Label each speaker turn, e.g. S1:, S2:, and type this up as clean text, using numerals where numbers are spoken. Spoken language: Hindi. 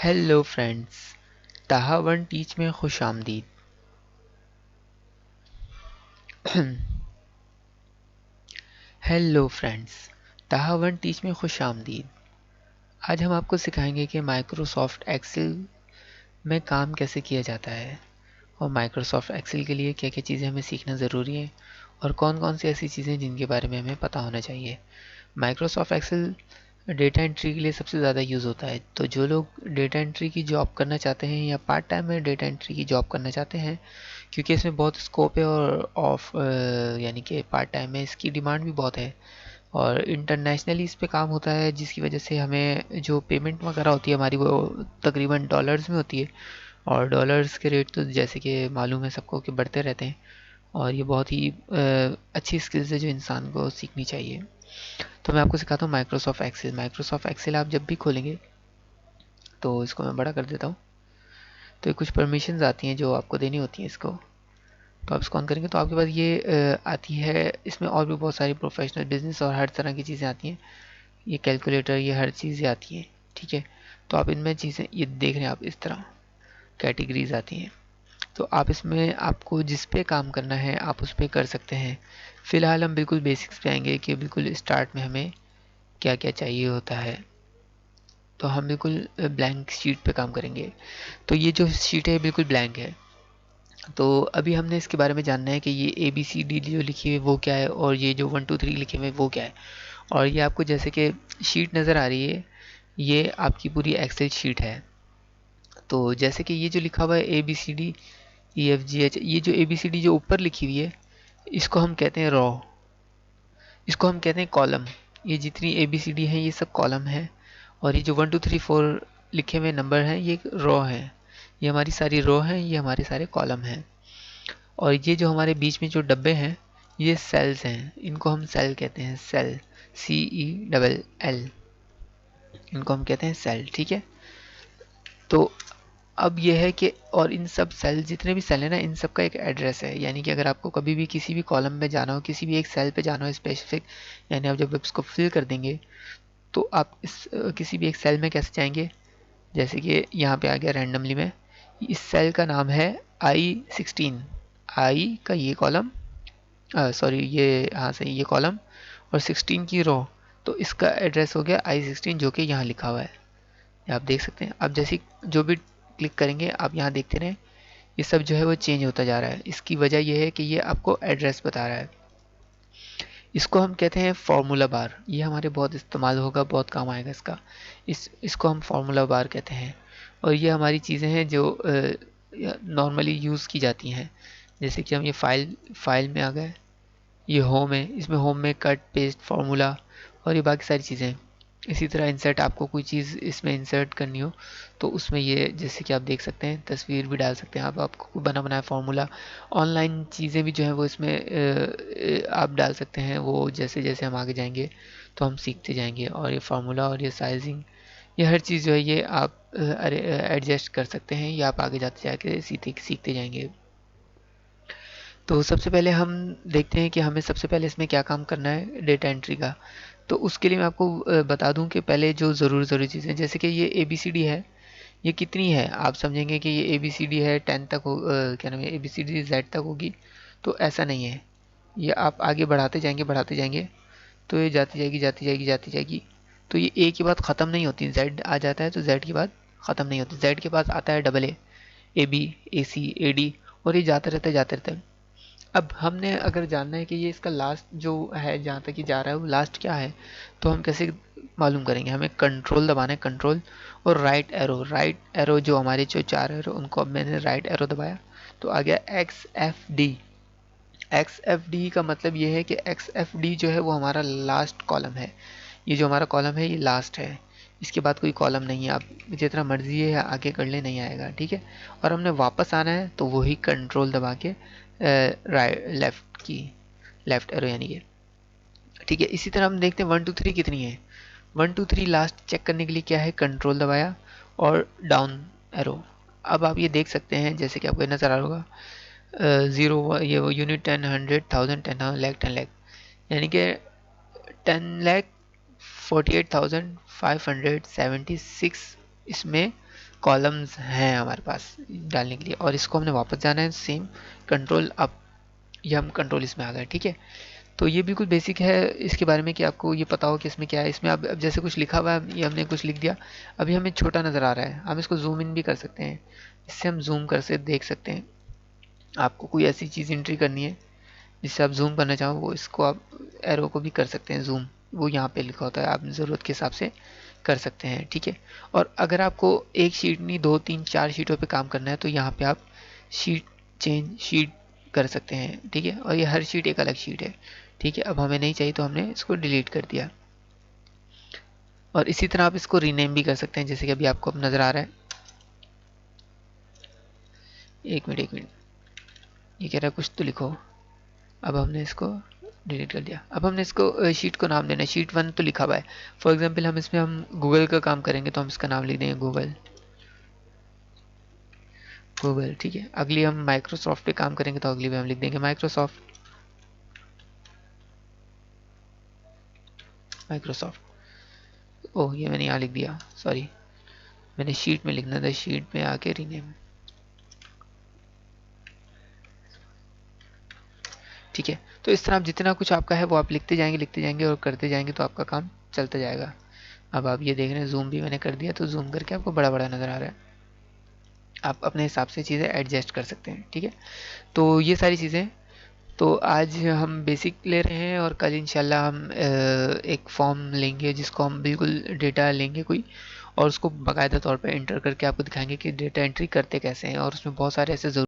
S1: हेलो फ्रेंड्स, ताहा वन टीच में खुश आमदीद। हेलो फ्रेंड्स, ताहा वन टीच में खुश आमदीद। आज हम आपको सिखाएंगे कि माइक्रोसॉफ्ट एक्सेल में काम कैसे किया जाता है और माइक्रोसॉफ्ट एक्सेल के लिए क्या क्या चीज़ें हमें सीखना ज़रूरी है और कौन कौन सी ऐसी चीज़ें जिनके बारे में हमें पता होना चाहिए। माइक्रोसॉफ्ट एक्सेल डेटा एंट्री के लिए सबसे ज़्यादा यूज़ होता है, तो जो लोग डेटा एंट्री की जॉब करना चाहते हैं या पार्ट टाइम में डेटा एंट्री की जॉब करना चाहते हैं, क्योंकि इसमें बहुत स्कोप है और ऑफ यानी कि पार्ट टाइम में इसकी डिमांड भी बहुत है और इंटरनेशनली इस पे काम होता है, जिसकी वजह से हमें जो पेमेंट वगैरह होती है हमारी वो तकरीबन डॉलर्स में होती है और डॉलर्स के रेट तो जैसे कि मालूम है सबको कि बढ़ते रहते हैं और ये बहुत ही अच्छी स्किल्स है जो इंसान को सीखनी चाहिए। तो मैं आपको सिखाता हूँ माइक्रोसॉफ्ट एक्सेल। माइक्रोसॉफ्ट एक्सेल आप जब भी खोलेंगे, तो इसको मैं बड़ा कर देता हूँ, तो कुछ परमिशंस आती हैं जो आपको देनी होती हैं इसको। तो आप इसको ऑन करेंगे तो आपके पास ये आती है। इसमें और भी बहुत सारी प्रोफेशनल बिजनेस और हर तरह की चीज़ें आती हैं, ये कैलकुलेटर, ये हर चीज़ें आती हैं, ठीक है। तो आप इनमें चीज़ें ये देख रहे हैं, आप इस तरह कैटेगरीज आती हैं, तो आप इसमें आपको जिस पे काम करना है आप उस पे कर सकते हैं। फ़िलहाल हम बिल्कुल बेसिक्स पे आएंगे कि बिल्कुल स्टार्ट में हमें क्या क्या चाहिए होता है। तो हम बिल्कुल ब्लैंक शीट पे काम करेंगे। तो ये जो शीट है बिल्कुल ब्लैंक है। तो अभी हमने इसके बारे में जानना है कि ये ए बी सी डी जो लिखी हुई है वो क्या है और ये जो 1 2 3 लिखे हुए वो क्या है। और ये आपको जैसे कि शीट नज़र आ रही है, ये आपकी पूरी एक्सेल शीट है। तो जैसे कि ये जो लिखा हुआ है A B C D E F G H, ये जो ए बी सी डी जो ऊपर लिखी हुई है इसको हम कहते हैं रॉ, इसको हम कहते हैं कॉलम। ये जितनी ए बी सी डी है ये सब कॉलम है और ये जो 1 2 3 4 लिखे हुए नंबर हैं ये रॉ हैं। ये हमारी सारी रो हैं, ये हमारे सारे कॉलम हैं। और ये जो हमारे बीच में जो डब्बे हैं ये सेल्स हैं, इनको हम सेल कहते हैं, सेल, CELL, इनको हम कहते हैं सेल, ठीक है। तो अब यह है कि और इन सब सेल, जितने भी सेल हैं ना, इन सब का एक एड्रेस है, यानी कि अगर आपको कभी भी किसी भी कॉलम में जाना हो, किसी भी एक सेल पे जाना हो स्पेसिफिक, यानी आप जब इसको फिल कर देंगे तो आप इस किसी भी एक सेल में कैसे जाएंगे। जैसे कि यहाँ पे आ गया रैंडमली में, इस सेल का नाम है I16, आई का ये कॉलम, सॉरी ये, हाँ सही, ये कॉलम और 16 की रो, तो इसका एड्रेस हो गया I16 जो कि यहाँ लिखा हुआ है, ये आप देख सकते हैं। अब जैसे जो भी क्लिक करेंगे आप यहाँ देखते रहें, ये सब जो है वो चेंज होता जा रहा है। इसकी वजह यह है कि ये आपको एड्रेस बता रहा है। इसको हम कहते हैं फार्मूला बार, ये हमारे बहुत इस्तेमाल होगा, बहुत काम आएगा इसका। इसको हम फार्मूला बार कहते हैं और ये हमारी चीज़ें हैं जो नॉर्मली यूज़ की जाती हैं। जैसे कि हम ये फाइल में आ गए, ये होम है, इसमें होम में कट पेस्ट फार्मूला और ये बाकी सारी चीज़ें। इसी तरह इंसर्ट, आपको कोई चीज़ इसमें इंसर्ट करनी हो तो उसमें ये, जैसे कि आप देख सकते हैं, तस्वीर भी डाल सकते हैं आप, आपको कोई बना बनाया फार्मूला, ऑनलाइन चीज़ें भी जो है वो इसमें आप डाल सकते हैं। वो जैसे जैसे हम आगे जाएंगे तो हम सीखते जाएंगे और ये फार्मूला और ये साइजिंग, ये हर चीज़ जो है ये आप एडजस्ट कर सकते हैं, ये आप आगे जाते जाके सीखते सीखते जाएंगे। तो सबसे पहले हम देखते हैं कि हमें सबसे पहले इसमें क्या काम करना है डेटा एंट्री का। तो उसके लिए मैं आपको बता दूं कि पहले जो ज़रूरी चीज़ें, जैसे कि ये ए बी सी डी है, ये कितनी है, आप समझेंगे कि ये ए बी सी डी है 10 तक हो, क्या नाम है, A B C D Z तक होगी, तो ऐसा नहीं है। ये आप आगे बढ़ाते जाएंगे तो ये जाती जाएगी। तो ये ए के बाद ख़त्म नहीं होती, जेड आ जाता है तो जेड के बाद ख़त्म नहीं होती, जेड के बाद आता है double A B, A C, A D, और ये जाते रहता है। अब हमने अगर जानना है कि ये इसका लास्ट जो है, जहाँ तक ये जा रहा है वो लास्ट क्या है, तो हम कैसे मालूम करेंगे। हमें कंट्रोल दबाना है, कंट्रोल और राइट एरो जो हमारे जो 4 एरो, उनको अब मैंने राइट एरो दबाया तो आ गया XFD। XFD का मतलब ये है कि XFD जो है वो हमारा लास्ट कॉलम है। ये जो हमारा कॉलम है ये लास्ट है, इसके बाद कोई कॉलम नहीं है। आप जितना मर्जी है आगे कर ले, नहीं आएगा, ठीक है। और हमने वापस आना है तो वही कंट्रोल दबा के राइट लेफ्ट की, लेफ्ट एरो यानी कि, ठीक है। इसी तरह हम देखते हैं 1 2 3 कितनी है। 1 2 3 लास्ट चेक करने के लिए क्या है, कंट्रोल दबाया और डाउन एरो। अब आप ये देख सकते हैं जैसे कि आपको नज़र आ रहा होगा, ज़ीरो, ये वो यूनिट 10 100 1000 10 लाख 10 लाख, यानी कि 10,48,576 इसमें कॉलम्स हैं हमारे पास डालने के लिए, और इसको हमने वापस जाना है सेम कंट्रोल अप, ये हम कंट्रोल इसमें आ गए। ठीक है, तो ये बिल्कुल बेसिक है इसके बारे में कि आपको ये पता हो कि इसमें क्या है। इसमें अब जैसे कुछ लिखा हुआ है, ये हमने कुछ लिख दिया, अभी हमें छोटा नज़र आ रहा है, हम इसको जूम इन भी कर सकते हैं, इससे हम जूम कर से देख सकते हैं। आपको कोई ऐसी चीज़ एंट्री करनी है जिससे आप जूम करना चाहो, वो इसको आप एरो को भी कर सकते हैं जूम, वो यहाँ पे लिखा होता है, आप ज़रूरत के हिसाब से कर सकते हैं। ठीक है, और अगर आपको एक शीट नहीं 2 3 4 शीटों पे काम करना है तो यहाँ पे आप शीट चेंज शीट कर सकते हैं। ठीक है, और ये हर शीट एक अलग शीट है। ठीक है, अब हमें नहीं चाहिए तो हमने इसको डिलीट कर दिया। और इसी तरह आप इसको रीनेम भी कर सकते हैं, जैसे कि अभी आपको अब नज़र आ रहा है। एक मिनट, ये कह रहा है कुछ तो लिखो। अब हमने इसको डिलीट कर दिया। अब हमने इसको शीट को नाम देना है। शीट 1 तो लिखा हुआ है, फॉर एग्जांपल हम इसमें हम गूगल का काम करेंगे तो हम इसका नाम लिख देंगे गूगल। गूगल, ठीक है। अगली हम माइक्रोसॉफ्ट पे काम करेंगे तो अगली में हम लिख देंगे माइक्रोसॉफ्ट। ओह, ये मैंने यहाँ लिख दिया, सॉरी, मैंने शीट में लिखना था, शीट में आके रीनेम। ठीक है, तो इस तरह आप जितना कुछ आपका है वो आप लिखते जाएंगे और करते जाएंगे तो आपका काम चलता जाएगा। अब आप ये देख रहे हैं जूम भी मैंने कर दिया, तो जूम करके आपको बड़ा बड़ा नज़र आ रहा है। आप अपने हिसाब से चीज़ें एडजस्ट कर सकते हैं। ठीक है, तो ये सारी चीज़ें तो आज हम बेसिक ले रहे हैं, और कल इंशाल्लाह हम एक फॉर्म लेंगे जिसको हम बिल्कुल डेटा लेंगे कोई, और उसको बाकायदा तौर पे एंटर करके आपको दिखाएंगे कि डेटा एंट्री करते कैसे हैं, और उसमें बहुत सारे ऐसे